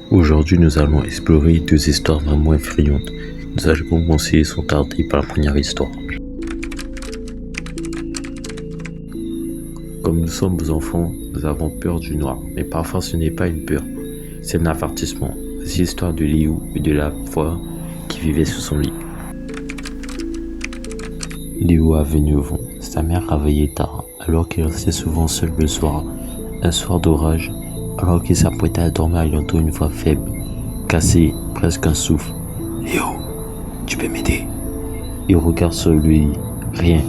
Aujourd'hui, nous allons explorer deux histoires vraiment effrayantes. Nous allons commencer sans tarder par la première histoire. Comme nous sommes enfants, nous avons peur du noir, mais parfois ce n'est pas une peur, c'est un avertissement. C'est l'histoire de Liu et de la fois qui vivait sous son lit. Liu avait 9 ans. Sa mère travaillait tard, alors qu'il restait souvent seul le soir. Un soir d'orage, alors qu'il s'apprêtait à dormir, il entend une voix faible, cassée, presque un souffle. « Liu, tu peux m'aider ?» Il regarde sur le lit. Rien.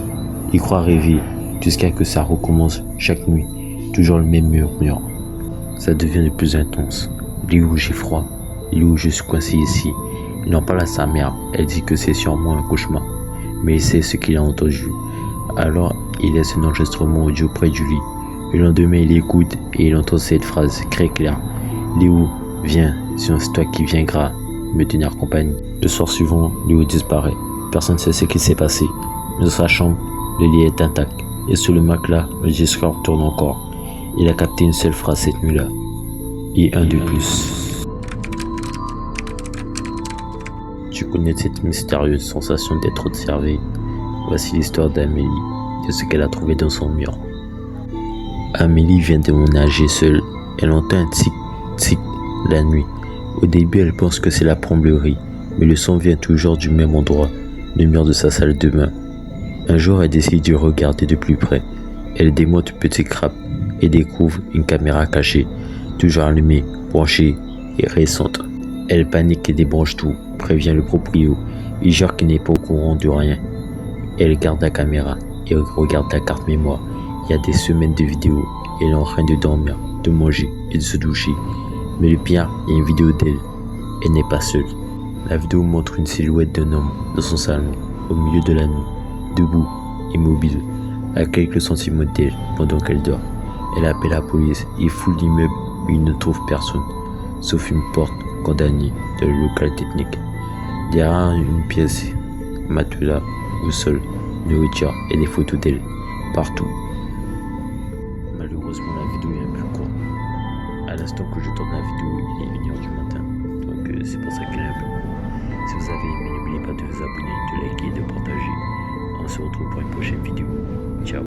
Il croit rêver, jusqu'à que ça recommence chaque nuit. Toujours le même murmure. Ça devient de plus intense. Liu, j'ai froid. Liu, je suis coincé ici. Il en parle à sa mère. Elle dit que c'est sûrement un cauchemar. Mais il sait ce qu'il a entendu. Alors, il laisse un enregistrement audio près du lit. Le lendemain, il écoute et il entend cette phrase très claire. Liu, viens, sinon c'est toi qui viendras me tenir compagnie. Le soir suivant, Liu disparaît. Personne ne sait ce qui s'est passé. Mais dans sa chambre, le lit est intact. Et sur le matelas, le disque tourne encore. Il a capté une seule phrase cette nuit-là. Et un de plus. Tu connais cette mystérieuse sensation d'être observé? Voici l'histoire d'Amélie, de ce qu'elle a trouvé dans son mur. Amélie vient déménager seule. Elle entend un tic-tic la nuit. Au début, elle pense que c'est la plomberie, mais le son vient toujours du même endroit, le mur de sa salle de bain. Un jour, elle décide de regarder de plus près. Elle démonte une petite grappe et découvre une caméra cachée, toujours allumée, branchée et récente. Elle panique et débranche tout, prévient le proprio. Il jure qu'il n'est pas au courant de rien. Elle garde la caméra et regarde la carte mémoire. Il y a des semaines de vidéos. Elle est en train de dormir, de manger et de se doucher. Mais le pire, il y a une vidéo d'elle. Elle n'est pas seule. La vidéo montre une silhouette d'un homme dans son salon, au milieu de la nuit, debout, immobile, à quelques centimètres d'elle pendant qu'elle dort. Elle appelle la police et fouille l'immeuble où il ne trouve personne, sauf une porte condamnée de la local technique. Derrière une pièce, matelas, au sol, nourriture et des photos d'elle, partout. Malheureusement, la vidéo est un peu courte. À l'instant que je tourne la vidéo, il est 1h du matin. Donc c'est pour ça qu'elle est un peu courte. Si vous avez aimé, n'oubliez pas de vous abonner, de liker et de partager. On se retrouve pour une prochaine vidéo. Ciao.